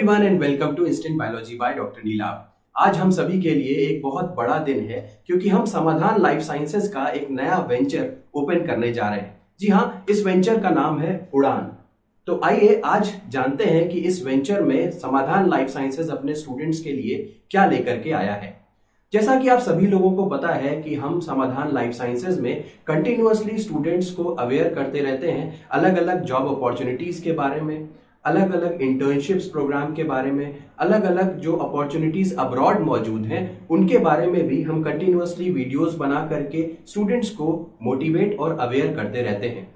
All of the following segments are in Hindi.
Everyone and welcome to instant biology by doctor Neelabh. आज हम सभी के लिए एक बहुत बड़ा दिन है क्योंकि हम समाधान लाइफ साइंसेज का एक नया वेंचर ओपन करने जा रहे हैं। जी हाँ, इस वेंचर का नाम है उड़ान। तो आइए आज जानते हैं कि इस वेंचर में समाधान लाइफ साइंसेज अपने स्टूडेंट्स के लिए क्या लेकर के आया है। जैसा कि आप सभी लोगों को पता है कि हम समाधान लाइफ साइंसेज में कंटिन्यूअसली स्टूडेंट्स को अवेयर करते रहते हैं अलग अलग जॉब अपॉर्चुनिटीज के बारे में, अलग अलग इंटर्नशिप्स प्रोग्राम के बारे में, अलग अलग जो अपॉर्चुनिटीज अब्रॉड मौजूद हैं उनके बारे में भी हम कंटिन्यूअसली वीडियोस बना करके स्टूडेंट्स को मोटिवेट और अवेयर करते रहते हैं।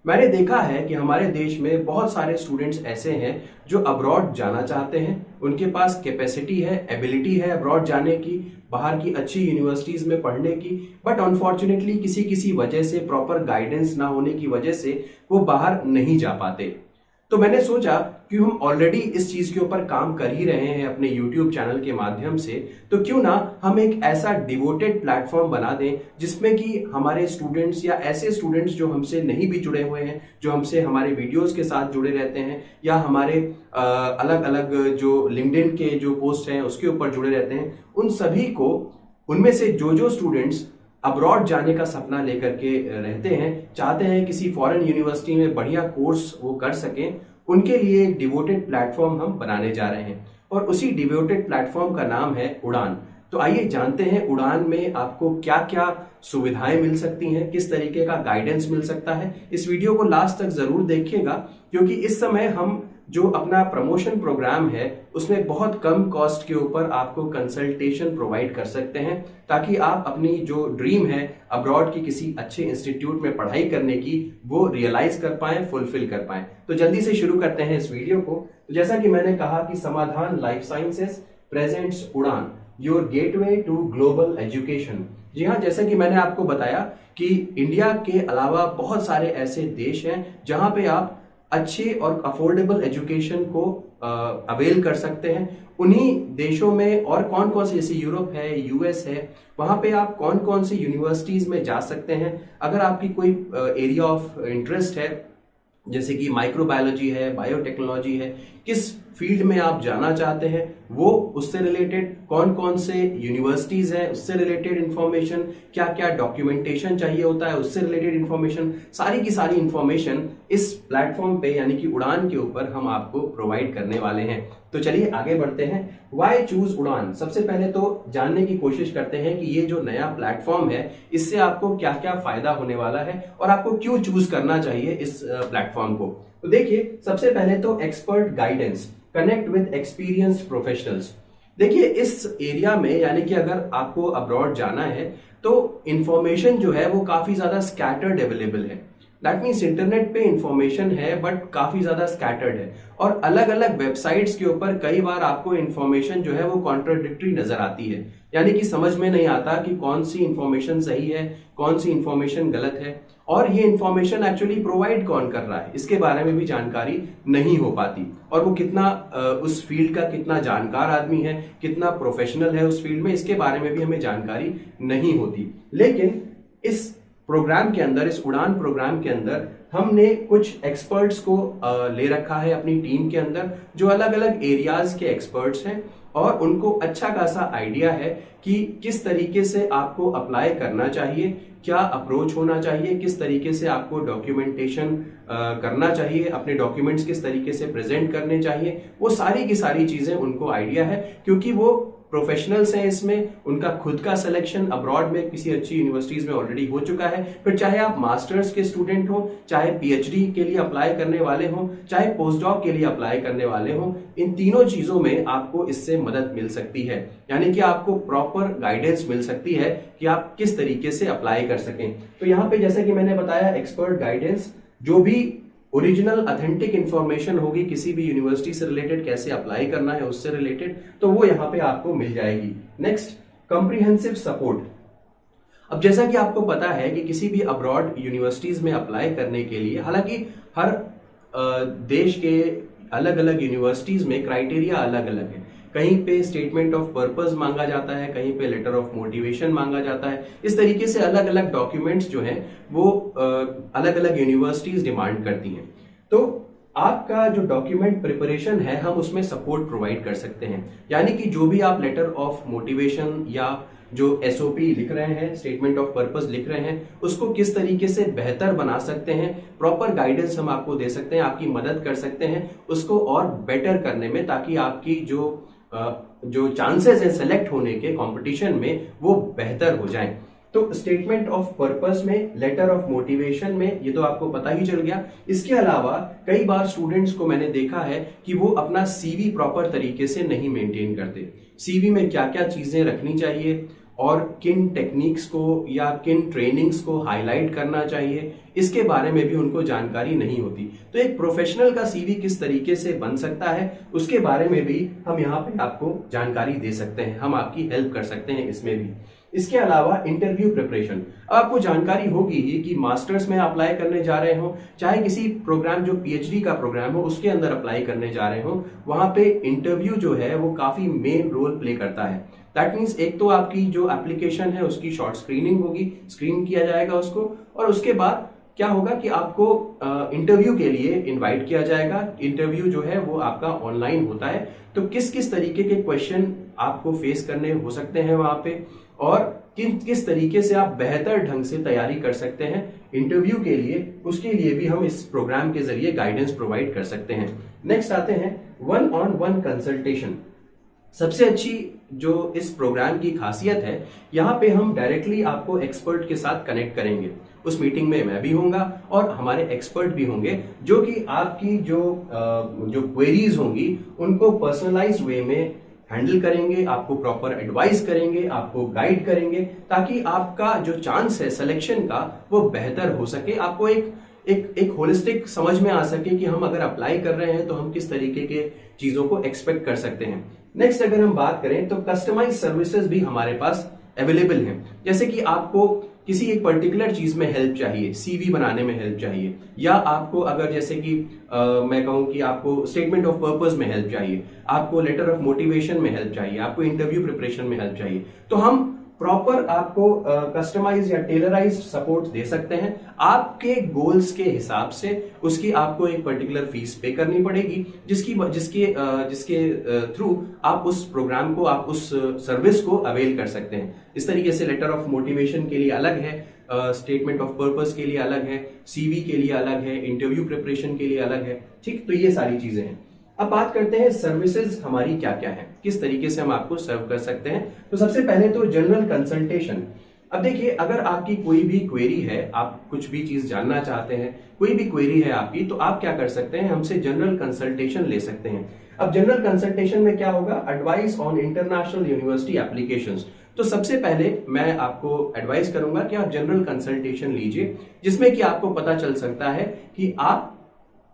मैंने देखा है कि हमारे देश में बहुत सारे स्टूडेंट्स ऐसे हैं जो अब्रॉड जाना चाहते हैं, उनके पास कैपेसिटी है, एबिलिटी है अब्रॉड जाने की, बाहर की अच्छी यूनिवर्सिटीज में पढ़ने की, बट अनफॉर्चुनेटली किसी किसी वजह से, प्रॉपर गाइडेंस ना होने की वजह से वो बाहर नहीं जा पाते। तो मैंने सोचा कि हम ऑलरेडी इस चीज के ऊपर काम कर ही रहे हैं अपने YouTube चैनल के माध्यम से, तो क्यों ना हम एक ऐसा डिवोटेड प्लेटफॉर्म बना दें जिसमें कि हमारे स्टूडेंट्स या ऐसे स्टूडेंट्स जो हमसे नहीं भी जुड़े हुए हैं, जो हमसे हमारे वीडियोस के साथ जुड़े रहते हैं या हमारे अलग अलग जो लिंक्डइन के जो पोस्ट हैं उसके ऊपर जुड़े रहते हैं, उन सभी को, उनमें से जो स्टूडेंट्स अब्रॉड जाने का सपना लेकर के रहते हैं, चाहते हैं किसी फॉरेन यूनिवर्सिटी में बढ़िया कोर्स वो कर सकें, उनके लिए एक डिवोटेड प्लेटफॉर्म हम बनाने जा रहे हैं और उसी डिवोटेड प्लेटफॉर्म का नाम है उड़ान। तो आइए जानते हैं उड़ान में आपको क्या क्या सुविधाएं मिल सकती हैं, किस तरीके का गाइडेंस मिल सकता है। इस वीडियो को लास्ट तक जरूर देखिएगा क्योंकि इस समय हम जो अपना प्रमोशन प्रोग्राम है उसमें बहुत कम कॉस्ट के ऊपर आपको कंसल्टेशन प्रोवाइड कर सकते हैं ताकि आप अपनी जो ड्रीम है अब्रॉड की किसी अच्छे इंस्टीट्यूट में पढ़ाई करने की वो रियलाइज कर पाएं, फुलफिल कर पाएं। तो जल्दी से शुरू करते हैं इस वीडियो को। तो जैसा कि मैंने कहा कि Samadhan life sciences presents Udaan, your gateway to global education. जी हाँ, जैसा कि मैंने आपको बताया कि इंडिया के अलावा बहुत सारे ऐसे देश हैं जहां पे आप अच्छे और अफोर्डेबल एजुकेशन को अवेल कर सकते हैं। उन्हीं देशों में और कौन कौन से, जैसे यूरोप है, यूएस है, वहां पे आप कौन कौन सी यूनिवर्सिटीज में जा सकते हैं। अगर आपकी कोई एरिया ऑफ इंटरेस्ट है, जैसे कि माइक्रोबायोलॉजी है, बायोटेक्नोलॉजी है, किस फील्ड में आप जाना चाहते हैं, वो उससे रिलेटेड कौन कौन से यूनिवर्सिटीज हैं उससे रिलेटेड इंफॉर्मेशन, क्या क्या डॉक्यूमेंटेशन चाहिए होता है उससे रिलेटेड इंफॉर्मेशन, सारी की सारी इंफॉर्मेशन इस प्लेटफॉर्म पे यानी कि उड़ान के ऊपर हम आपको प्रोवाइड करने वाले हैं। तो चलिए आगे बढ़ते हैं। व्हाई चूज उड़ान। सबसे पहले तो जानने की कोशिश करते हैं कि ये जो नया प्लेटफॉर्म है इससे आपको क्या क्या फायदा होने वाला है और आपको क्यों चूज करना चाहिए इस प्लेटफॉर्म को। तो देखिए, सबसे पहले तो expert guidance, connect with experienced professionals. देखिए, इस एरिया में यानी कि अगर आपको अब्रॉड जाना है तो इंफॉर्मेशन जो है वो काफी ज्यादा स्कैटर्ड अवेलेबल है। दैट मीन्स इंटरनेट पे इंफॉर्मेशन है बट काफी ज्यादा स्कैटर्ड है और अलग अलग वेबसाइट्स के ऊपर कई बार आपको इंफॉर्मेशन जो है वो कॉन्ट्राडिक्टरी नजर आती है, यानी कि समझ में नहीं आता कि कौन सी इंफॉर्मेशन सही है, कौन सी इंफॉर्मेशन गलत है और ये इंफॉर्मेशन एक्चुअली प्रोवाइड कौन कर रहा है इसके बारे में भी जानकारी नहीं हो पाती और वो कितना उस फील्ड का कितना जानकार आदमी है, कितना प्रोफेशनल है उस फील्ड में, इसके बारे में भी हमें जानकारी नहीं होती। लेकिन इस प्रोग्राम के अंदर, इस उड़ान प्रोग्राम के अंदर हमने कुछ एक्सपर्ट्स को ले रखा है अपनी टीम के अंदर जो अलग अलग एरियाज के एक्सपर्ट्स हैं और उनको अच्छा खासा आइडिया है कि किस तरीके से आपको अप्लाई करना चाहिए, क्या अप्रोच होना चाहिए, किस तरीके से आपको डॉक्यूमेंटेशन करना चाहिए, अपने डॉक्यूमेंट्स किस तरीके से प्रेजेंट करने चाहिए, वो सारी की सारी चीजें उनको आइडिया है क्योंकि वो प्रोफेशनल्स हैं इसमें। उनका खुद का सिलेक्शन अब्रॉड में किसी अच्छी यूनिवर्सिटीज में ऑलरेडी हो चुका है। फिर चाहे आप मास्टर्स के स्टूडेंट हो, चाहे पीएचडी के लिए अप्लाई करने वाले हो, चाहे पोस्ट डॉक के लिए अप्लाई करने वाले हो, इन तीनों चीजों में आपको इससे मदद मिल सकती है, यानी कि आपको प्रॉपर गाइडेंस मिल सकती है कि आप किस तरीके से अप्लाई कर सकें। तो यहाँ पे जैसे कि मैंने बताया, एक्सपर्ट गाइडेंस, जो भी ओरिजिनल अथेंटिक इंफॉर्मेशन होगी किसी भी यूनिवर्सिटी से रिलेटेड, कैसे अप्लाई करना है उससे रिलेटेड, तो वो यहाँ पे आपको मिल जाएगी। Next, comprehensive support. अब जैसा कि आपको पता है कि किसी भी अब्रॉड यूनिवर्सिटीज में अप्लाई करने के लिए, हालांकि हर देश के अलग अलग यूनिवर्सिटीज में क्राइटेरिया अलग अलग है, कहीं पे स्टेटमेंट ऑफ पर्पस मांगा जाता है, कहीं पे लेटर ऑफ मोटिवेशन मांगा जाता है। इस तरीके से अलग अलग डॉक्यूमेंट्स जो हैं वो अलग अलग यूनिवर्सिटीज डिमांड करती हैं। तो आपका जो डॉक्यूमेंट प्रिपरेशन है हम उसमें सपोर्ट प्रोवाइड कर सकते हैं। यानी कि जो भी आप लेटर ऑफ मोटिवेशन या जो एसओपी लिख रहे हैं, स्टेटमेंट ऑफ पर्पस लिख रहे हैं, उसको किस तरीके से बेहतर बना सकते हैं, प्रॉपर गाइडेंस हम आपको दे सकते हैं, आपकी मदद कर सकते हैं उसको और बेटर करने में, ताकि आपकी जो चांसेस है सेलेक्ट होने के कंपटीशन में वो बेहतर हो जाएं। तो स्टेटमेंट ऑफ पर्पस में, लेटर ऑफ मोटिवेशन में ये तो आपको पता ही चल गया। इसके अलावा कई बार स्टूडेंट्स को मैंने देखा है कि वो अपना सीवी प्रॉपर तरीके से नहीं मेंटेन करते। सीवी में क्या क्या चीजें रखनी चाहिए और किन टेक्निक्स को या किन ट्रेनिंग्स को हाईलाइट करना चाहिए, इसके बारे में भी उनको जानकारी नहीं होती। तो एक प्रोफेशनल का सीवी किस तरीके से बन सकता है उसके बारे में भी हम यहाँ पे आपको जानकारी दे सकते हैं, हम आपकी हेल्प कर सकते हैं इसमें भी। इसके अलावा इंटरव्यू प्रिपरेशन, आपको जानकारी होगी ही कि मास्टर्स में अप्लाई करने जा रहे हो, चाहे किसी प्रोग्राम जो पीएचडी का प्रोग्राम हो उसके अंदर अप्लाई करने जा रहे हो, वहां पे इंटरव्यू जो है वो काफी मेन रोल प्ले करता है। दैट मीन्स एक तो आपकी जो एप्लीकेशन है उसकी शॉर्ट स्क्रीनिंग होगी, स्क्रीन किया जाएगा उसको, और उसके बाद क्या होगा कि आपको इंटरव्यू के लिए इनवाइट किया जाएगा। इंटरव्यू जो है वो आपका ऑनलाइन होता है, तो किस किस तरीके के क्वेश्चन आपको फेस करने हो सकते हैं वहां पे, और किस तरीके से आप बेहतर ढंग से तैयारी कर सकते हैं इंटरव्यू के लिए, उसके लिए भी हम इस प्रोग्राम के जरिए गाइडेंस प्रोवाइड कर सकते हैं। नेक्स्ट आते हैं 1-on-1 कंसल्टेशन। सबसे अच्छी जो इस प्रोग्राम की खासियत है, यहाँ पे हम डायरेक्टली आपको एक्सपर्ट के साथ कनेक्ट करेंगे। उस मीटिंग में मैं भी होऊंगा और हमारे एक्सपर्ट भी होंगे, जो कि आपकी जो क्वेरीज होंगी उनको पर्सनलाइज्ड वे में हैंडल करेंगे, आपको प्रॉपर एडवाइस करेंगे, आपको गाइड करेंगे, ताकि आपका जो चांस है सिलेक्शन का वो बेहतर हो सके। आपको एक होलिस्टिक समझ में आ सके कि हम अगर अप्लाई कर रहे हैं तो हम किस तरीके के चीजों को एक्सपेक्ट कर सकते हैं। नेक्स्ट अगर हम बात करें तो कस्टमाइज सर्विसेज भी हमारे पास अवेलेबल हैं। जैसे कि आपको किसी एक पर्टिकुलर चीज में हेल्प चाहिए, सीवी बनाने में हेल्प चाहिए, या आपको अगर जैसे कि मैं कहूं कि आपको स्टेटमेंट ऑफ पर्पस में हेल्प चाहिए, आपको लेटर ऑफ मोटिवेशन में हेल्प चाहिए, आपको इंटरव्यू प्रिपरेशन में हेल्प चाहिए, तो हम प्रॉपर आपको कस्टमाइज या टेलराइज्ड सपोर्ट दे सकते हैं। आपके गोल्स के हिसाब से उसकी आपको एक पर्टिकुलर फीस पे करनी पड़ेगी, जिसके थ्रू आप उस प्रोग्राम को, आप उस सर्विस को अवेल कर सकते हैं। इस तरीके से लेटर ऑफ मोटिवेशन के लिए अलग है, स्टेटमेंट ऑफ पर्पस के लिए अलग है, सीवी के लिए अलग है, इंटरव्यू प्रिपरेशन के लिए अलग है। ठीक, तो ये सारी चीजें हैं। अब बात करते हैं सर्विसेज हमारी क्या क्या है, किस तरीके से हम आपको सर्व कर सकते हैं। तो सबसे पहले तो जनरल कंसल्टेशन। अब देखिए, अगर आपकी कोई भी क्वेरी है, आप कुछ भी चीज जानना चाहते हैं, कोई भी क्वेरी है आपकी, तो आप क्या कर सकते हैं, हमसे जनरल कंसल्टेशन ले सकते हैं। अब जनरल कंसल्टेशन में क्या होगा, advice on international university applications. तो सबसे पहले मैं आपको एडवाइस करूंगा कि आप जनरल कंसल्टेशन लीजिए, जिसमें कि आपको पता चल सकता है कि आप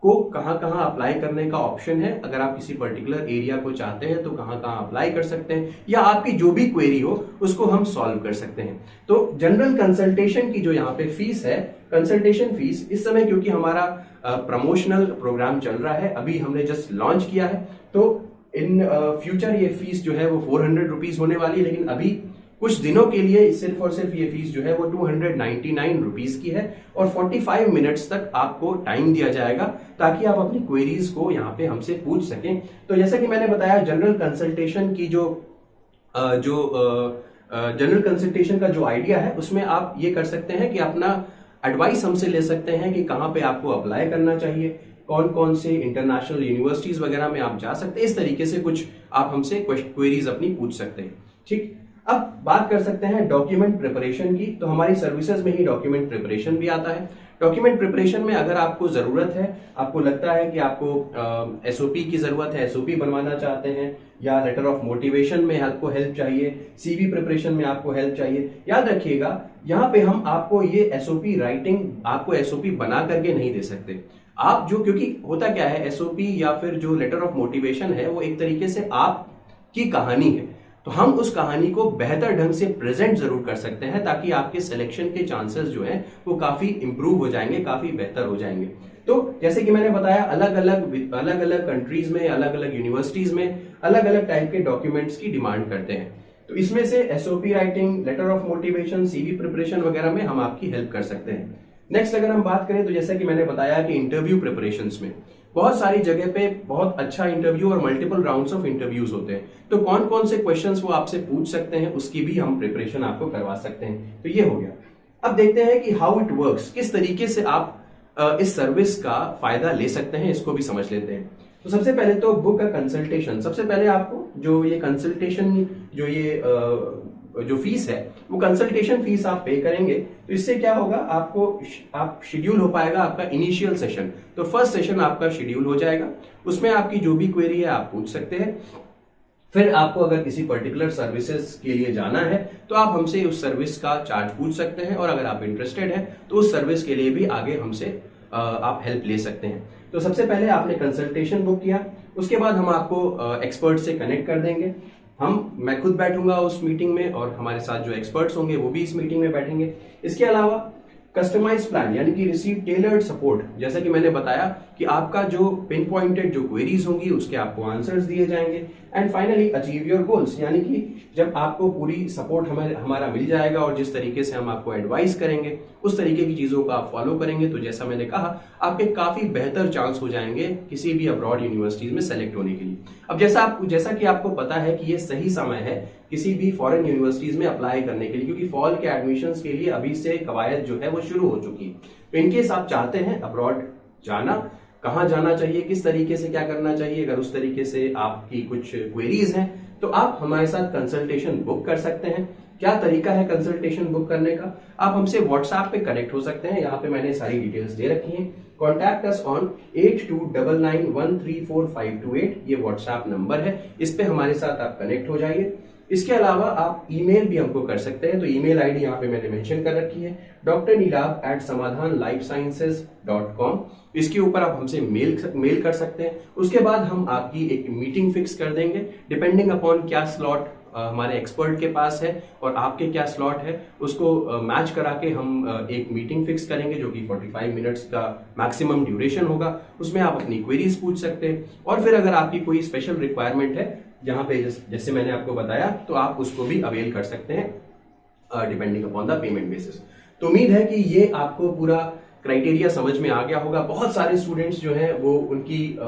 को कहां कहां अप्लाई करने का ऑप्शन है। अगर आप किसी पर्टिकुलर एरिया को चाहते हैं तो कहां कहां अप्लाई कर सकते हैं, या आपकी जो भी क्वेरी हो उसको हम सॉल्व कर सकते हैं। तो जनरल कंसल्टेशन की जो यहाँ पे फीस है, कंसल्टेशन फीस, इस समय क्योंकि हमारा प्रमोशनल प्रोग्राम चल रहा है, अभी हमने जस्ट लॉन्च किया है, तो इन फ्यूचर ये फीस जो है वो 400 रुपीज होने वाली है, लेकिन अभी कुछ दिनों के लिए सिर्फ और सिर्फ ये फीस जो है वो 299 रुपीज की है, और 45 मिनट्स तक आपको टाइम दिया जाएगा ताकि आप अपनी क्वेरीज को यहाँ पे हमसे पूछ सकें। तो जैसा कि मैंने बताया, जनरल कंसल्टेशन की जनरल कंसल्टेशन का जो आइडिया है, उसमें आप ये कर सकते हैं कि अपना एडवाइस हमसे ले सकते हैं कि कहाँ पे आपको अप्लाई करना चाहिए, कौन कौन से इंटरनेशनल यूनिवर्सिटीज वगैरह में आप जा सकते हैं। इस तरीके से कुछ आप हमसे क्वेरीज अपनी पूछ सकते हैं। ठीक, अब बात कर सकते हैं डॉक्यूमेंट प्रिपरेशन की। तो हमारी सर्विसेज में ही डॉक्यूमेंट प्रिपरेशन भी आता है। डॉक्यूमेंट प्रिपरेशन में अगर आपको जरूरत है, आपको लगता है कि आपको एसओपी की जरूरत है, एसओपी बनवाना चाहते हैं, या लेटर ऑफ मोटिवेशन में आपको हेल्प चाहिए, सीवी प्रिपरेशन में आपको हेल्प चाहिए, याद रखिएगा यहाँ पे हम आपको ये एसओपी राइटिंग, आपको एसओपी बना करके नहीं दे सकते। आप जो, क्योंकि होता क्या है, एसओपी या फिर जो लेटर ऑफ मोटिवेशन है वो एक तरीके से आपकी कहानी है, तो हम उस कहानी को बेहतर ढंग से प्रेजेंट जरूर कर सकते हैं, ताकि आपके सिलेक्शन के चांसेस जो हैं वो काफी इंप्रूव हो जाएंगे, काफी बेहतर हो जाएंगे। तो जैसे कि मैंने बताया, अलग अलग कंट्रीज में, अलग अलग यूनिवर्सिटीज में अलग अलग टाइप के डॉक्यूमेंट्स की डिमांड करते हैं। तो इसमें से SOP writing, letter of motivation, CV preparation वगैरह में हम आपकी हेल्प कर सकते हैं। नेक्स्ट अगर हम बात करें तो जैसा कि मैंने बताया कि इंटरव्यू प्रिपरेशंस में, बहुत सारी जगह पे बहुत अच्छा इंटरव्यू और मल्टीपल राउंड्स ऑफ इंटरव्यूज होते हैं, तो कौन कौन से क्वेश्चंस वो आपसे पूछ सकते हैं उसकी भी हम प्रिपरेशन आपको करवा सकते हैं। तो ये हो गया। अब देखते हैं कि हाउ इट वर्क्स, किस तरीके से आप इस सर्विस का फायदा ले सकते हैं, इसको भी समझ लेते हैं। तो सबसे पहले तो बुक का कंसल्टेशन। सबसे पहले आपको जो ये कंसल्टेशन जो फीस है वो कंसल्टेशन फीस आप पे करेंगे, तो इससे क्या होगा, आप शेड्यूल हो पाएगा आपका इनिशियल सेशन। तो फर्स्ट सेशन आपका शेड्यूल हो जाएगा, उसमें आपकी जो भी क्वेरी है आप पूछ सकते हैं। फिर आपको अगर किसी पर्टिकुलर सर्विसेज के लिए जाना है तो आप हमसे उस सर्विस का चार्ज पूछ सकते हैं, और अगर आप इंटरेस्टेड हैं तो उस सर्विस के लिए भी आगे हमसे आप हेल्प ले सकते हैं। तो सबसे पहले आपने कंसल्टेशन बुक किया, उसके बाद हम आपको एक्सपर्ट से कनेक्ट कर देंगे। मैं खुद बैठूंगा उस मीटिंग में, और हमारे साथ जो एक्सपर्ट्स होंगे वो भी इस मीटिंग में बैठेंगे। इसके अलावा कस्टमाइज प्लान यानी कि रिसीव टेलर्ड सपोर्ट, जैसा कि मैंने बताया कि आपका जो पिन पॉइंटेड जो क्वेरीज होंगी उसके आपको आंसर्स दिए जाएंगे। And finally achieve your goals, यानी कि जब आपको पूरी सपोर्ट हमारा मिल जाएगा और जिस तरीके से हम आपको एडवाइस करेंगे उस तरीके की चीजों को आप फॉलो करेंगे, तो जैसा मैंने कहा आपके काफी बेहतर चांस हो जाएंगे किसी भी अब्रॉड यूनिवर्सिटीज में सेलेक्ट होने के लिए। अब जैसा कि आपको पता है कि ये सही समय है किसी भी फॉरेन यूनिवर्सिटीज में अप्लाई करने के लिए, क्योंकि फॉल के एडमिशंस के लिए अभी से कवायद जो है वो शुरू हो चुकी है। तो इनकेस आप चाहते हैं अब्रॉड जाना, कहाँ जाना चाहिए, किस तरीके से क्या करना चाहिए, अगर उस तरीके से आपकी कुछ क्वेरीज हैं तो आप हमारे साथ कंसल्टेशन बुक कर सकते हैं। क्या तरीका है कंसल्टेशन बुक करने का, आप हमसे व्हाट्सएप पे कनेक्ट हो सकते हैं, यहाँ पे मैंने सारी डिटेल्स दे रखी हैं। कॉन्टैक्ट अस ऑन 8299134528, ये व्हाट्सएप नंबर है, इस पे हमारे साथ आप कनेक्ट हो जाइए। इसके अलावा आप ईमेल भी हमको कर सकते हैं, तो ईमेल आईडी यहाँ पे मैंने मेंशन कर रखी है drneelab@samadhanlifesciences.com। इसके ऊपर आप हमसे मेल कर सकते हैं। उसके बाद हम आपकी एक मीटिंग फिक्स कर देंगे, डिपेंडिंग अपॉन क्या स्लॉट हमारे एक्सपर्ट के पास है और आपके क्या स्लॉट है, उसको मैच करा के हम एक मीटिंग फिक्स करेंगे जो कि 45 मिनट्स का मैक्सिमम ड्यूरेशन होगा। उसमें आप अपनी क्वेरीज पूछ सकते हैं, और फिर अगर आपकी कोई स्पेशल रिक्वायरमेंट है जहां पे जैसे मैंने आपको बताया तो आप उसको भी अवेल कर सकते हैं depending upon the payment basis. तो उम्मीद है कि ये आपको पूरा क्राइटेरिया समझ में आ गया होगा। बहुत सारे स्टूडेंट्स जो हैं वो उनकी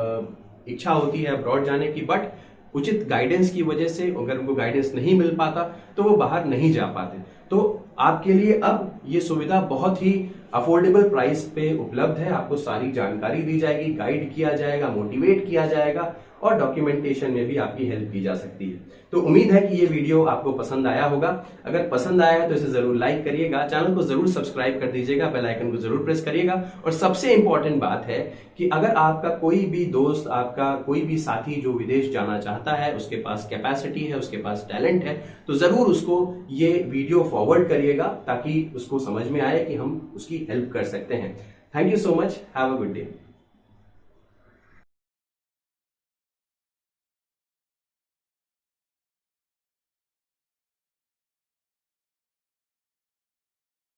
इच्छा होती है अब्रॉड जाने की, बट उचित गाइडेंस की वजह से अगर उनको गाइडेंस नहीं मिल पाता तो वो बाहर नहीं जा पाते। तो आपके लिए अब ये सुविधा बहुत ही अफोर्डेबल प्राइस पे उपलब्ध है। आपको सारी जानकारी दी जाएगी, गाइड किया जाएगा, मोटिवेट किया जाएगा, और डॉक्यूमेंटेशन में भी आपकी हेल्प की जा सकती है। तो उम्मीद है कि ये वीडियो आपको पसंद आया होगा। अगर पसंद आया है तो इसे जरूर लाइक करिएगा, चैनल को जरूर सब्सक्राइब कर दीजिएगा, बेल आइकन को जरूर प्रेस करिएगा। और सबसे इंपॉर्टेंट बात है कि अगर आपका कोई भी दोस्त, आपका कोई भी साथी जो विदेश जाना चाहता है, उसके पास कैपेसिटी है, उसके पास टैलेंट है, तो जरूर उसको ये वीडियो फॉरवर्ड करिएगा ताकि उसको समझ में आए कि हम उसकी हेल्प कर सकते हैं। Thank you so much, have a good day.